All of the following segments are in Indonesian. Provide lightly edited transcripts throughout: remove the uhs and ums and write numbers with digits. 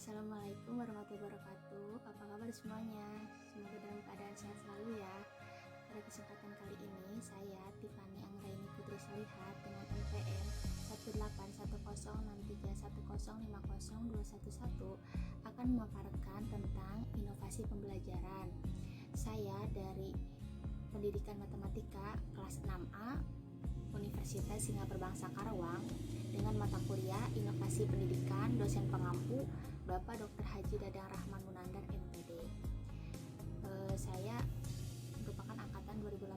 Assalamualaikum warahmatullahi wabarakatuh. Apa kabar semuanya? Semoga dalam keadaan sehat selalu ya. Pada kesempatan kali ini, saya Tiffany Anggraini Putri Salihat dengan NPM 1810631050211 akan memaparkan tentang inovasi pembelajaran. Saya dari Pendidikan Matematika kelas 6A Universitas Singapura Bangsa Karawang dengan mata kuliah Inovasi Pendidikan, dosen pengampu Bapak Dr. Haji Dadang Rahman Munandar MPD. Saya merupakan angkatan 2018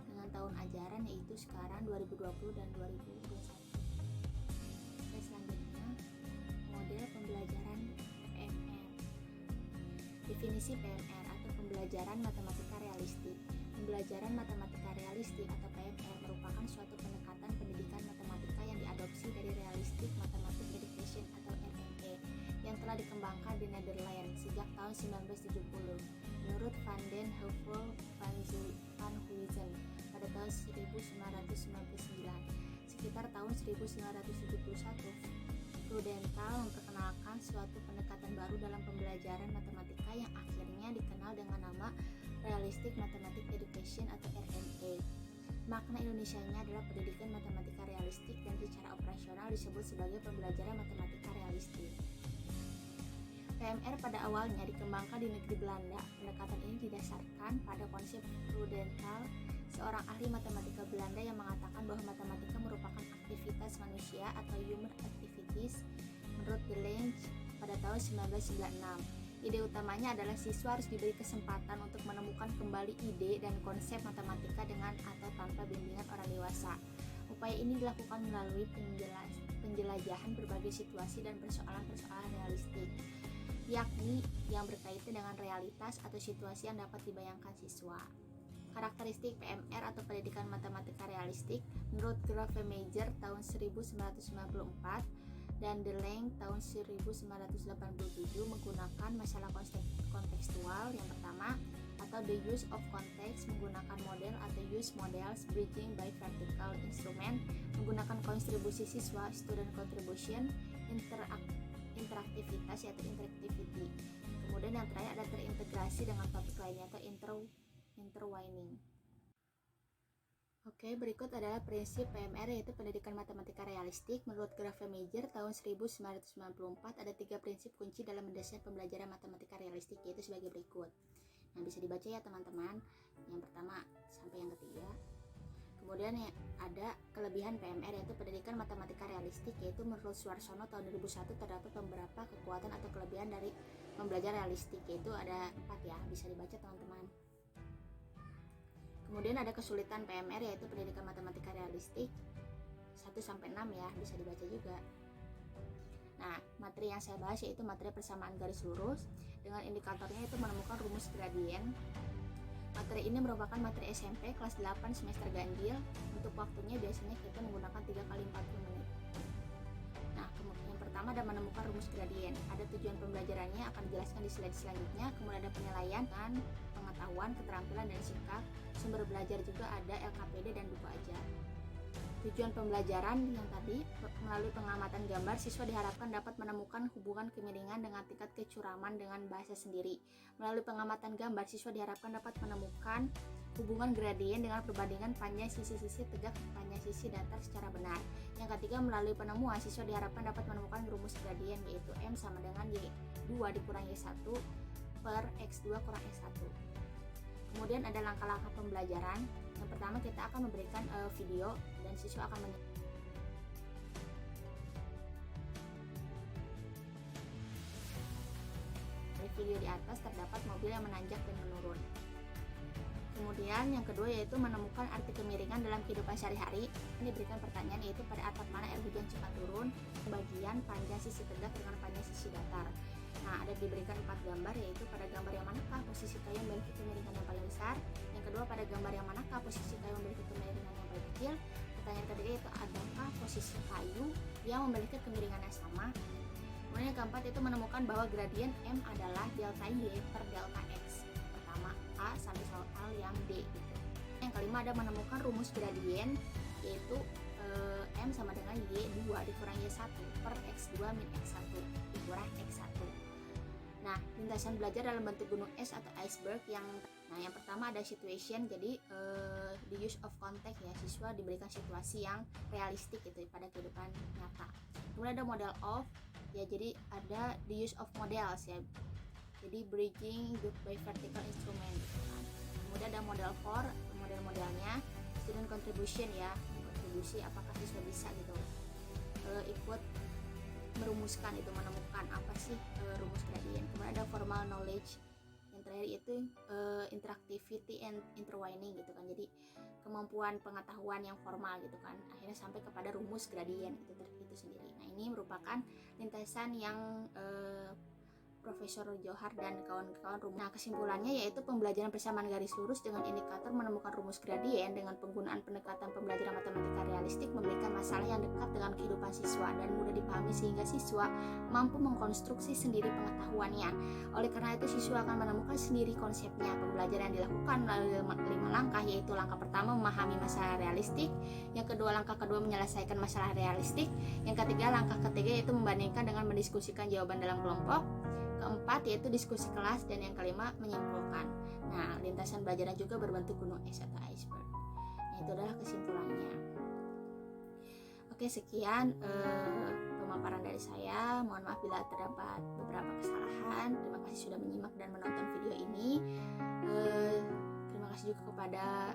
dengan tahun ajaran yaitu sekarang 2020 dan 2021. Selanjutnya, model pembelajaran PMR. Definisi PMR atau pembelajaran matematika realistik. Pembelajaran matematika realistik atau PMR merupakan suatu pendekatan pendidikan matematika yang diadopsi dari Realistic Mathematics Education atau RME yang telah dikembangkan di Netherlands sejak tahun 1970 menurut Van den Heuvel van Huysen pada tahun 1999. Sekitar tahun 1971, Prudenthal memperkenalkan suatu pendekatan baru dalam pembelajaran matematika yang akhirnya dikenal dengan nama Realistic Mathematics Education atau RME. Makna Indonesianya adalah pendidikan matematika realistik dan secara operasional disebut sebagai pembelajaran matematika realistik. PMR pada awalnya dikembangkan di negeri Belanda. Pendekatan ini didasarkan pada konsep Prudenthal, seorang ahli matematika Belanda yang mengatakan bahwa matematika merupakan aktivitas manusia atau human activities menurut Deleuze pada tahun 1996. Ide utamanya adalah siswa harus diberi kesempatan untuk menemukan kembali ide dan konsep matematika dengan atau tanpa bimbingan orang dewasa. Upaya ini dilakukan melalui penjelajahan berbagai situasi dan persoalan-persoalan realistik, yakni yang berkaitan dengan realitas atau situasi yang dapat dibayangkan siswa. Karakteristik PMR atau pendidikan matematika realistik menurut Grave-Mayer tahun 1994 dan Deleuze tahun 1987 menggunakan masalah kontekstual yang pertama atau the use of context menggunakan model atau use models, bridging by vertical instrument menggunakan kontribusi siswa, student contribution, interaktivitas yaitu interactivity. Kemudian yang terakhir ada terintegrasi dengan topik lainnya atau intertwining. Oke, berikut adalah prinsip PMR yaitu pendidikan matematika realistik. Menurut Grave-Mayer tahun 1994 ada 3 prinsip kunci dalam mendesain pembelajaran matematika realistik yaitu sebagai berikut. Yang bisa dibaca ya teman-teman. Yang pertama sampai yang ketiga. Kemudian ada kelebihan PMR yaitu pendidikan matematika realistik yaitu menurut Suarsono tahun 2001 terdapat beberapa kekuatan atau kelebihan dari pembelajaran realistik yaitu ada 4 ya, bisa dibaca teman-teman. Kemudian ada kesulitan PMR yaitu pendidikan matematika realistik 1-6 ya, bisa dibaca juga. Nah, materi yang saya bahas yaitu materi persamaan garis lurus dengan indikatornya itu menemukan rumus gradien. Materi ini merupakan materi SMP kelas 8 semester ganjil. Untuk waktunya biasanya kita menggunakan 3 kali 40 menit. Nah, yang pertama ada menemukan rumus gradien. Ada tujuan pembelajarannya akan dijelaskan di slide selanjutnya. Kemudian ada penilaian dan pengetahuan, keterampilan dan sikap. Sumber belajar juga ada LKPD dan buku ajar. Tujuan pembelajaran yang tadi melalui pengamatan gambar, siswa diharapkan dapat menemukan hubungan kemiringan dengan tingkat kecuraman dengan bahasa sendiri. Melalui pengamatan gambar, siswa diharapkan dapat menemukan hubungan gradien dengan perbandingan panjang sisi-sisi tegak panjang sisi datar secara benar. Yang ketiga, melalui penemuan, siswa diharapkan dapat menemukan rumus gradien yaitu M sama dengan Y2 dikurang Y1 per X2 kurang X1. Kemudian ada langkah-langkah pembelajaran. Yang pertama kita akan memberikan video dan siswa akan dari video di atas terdapat mobil yang menanjak dan menurun. Kemudian yang kedua yaitu menemukan arti kemiringan dalam kehidupan sehari-hari. Ini diberikan pertanyaan yaitu pada atap mana air hujan cepat turun, bagian panjang sisi tegak dengan panjang sisi datar. Nah, ada diberikan 4 gambar yaitu pada gambar yang manakah posisi kayu memiliki kemiringan yang paling besar. Yang kedua pada gambar yang manakah posisi kayu memiliki kemiringan yang paling kecil. Pertanyaan ketiga yaitu adakah posisi kayu yang memiliki kemiringan yang sama. Kemudian yang keempat itu menemukan bahwa gradien M adalah delta Y per delta X. Pertama A sampai soal yang D gitu. Yang kelima ada menemukan rumus gradien yaitu M sama dengan Y2 dikurang Y1 per X2 min X1 dikurang X1. Nah, lintasan belajar dalam bentuk gunung es atau iceberg yang pertama ada situation, jadi the use of context ya, siswa diberikan situasi yang realistik gitu pada kehidupan nyata. Kemudian ada model of, ya jadi ada the use of models ya, jadi bridging by vertical instrument gitu kan. Kemudian ada model for, model-modelnya student contribution ya, kontribusi apakah siswa bisa gitu ikut merumuskan itu, menemukan apa sih rumus gradient. Kemudian ada formal knowledge, yang terakhir itu interactivity and intertwining gitu kan, jadi kemampuan pengetahuan yang formal gitu kan, akhirnya sampai kepada rumus gradient itu sendiri. Nah, ini merupakan lintasan yang Profesor Johar dan kawan-kawan rumus. Nah, kesimpulannya yaitu pembelajaran persamaan garis lurus dengan indikator menemukan rumus gradien dengan penggunaan pendekatan pembelajaran matematika realistik memberikan masalah yang dekat dengan kehidupan siswa dan mudah dipahami sehingga siswa mampu mengkonstruksi sendiri pengetahuannya. Oleh karena itu, siswa akan menemukan sendiri konsepnya. Pembelajaran dilakukan melalui 5 langkah, yaitu langkah pertama memahami masalah realistik, langkah kedua menyelesaikan masalah realistik, langkah ketiga yaitu membandingkan dengan mendiskusikan jawaban dalam kelompok, keempat yaitu diskusi kelas, dan yang kelima menyimpulkan. Nah, lintasan belajarnya juga berbentuk gunung es atau iceberg. Nah, itu adalah kesimpulannya. Oke, sekian pemaparan dari saya. Mohon maaf bila terdapat beberapa kesalahan. Terima kasih sudah menyimak dan menonton video ini. Terima kasih juga kepada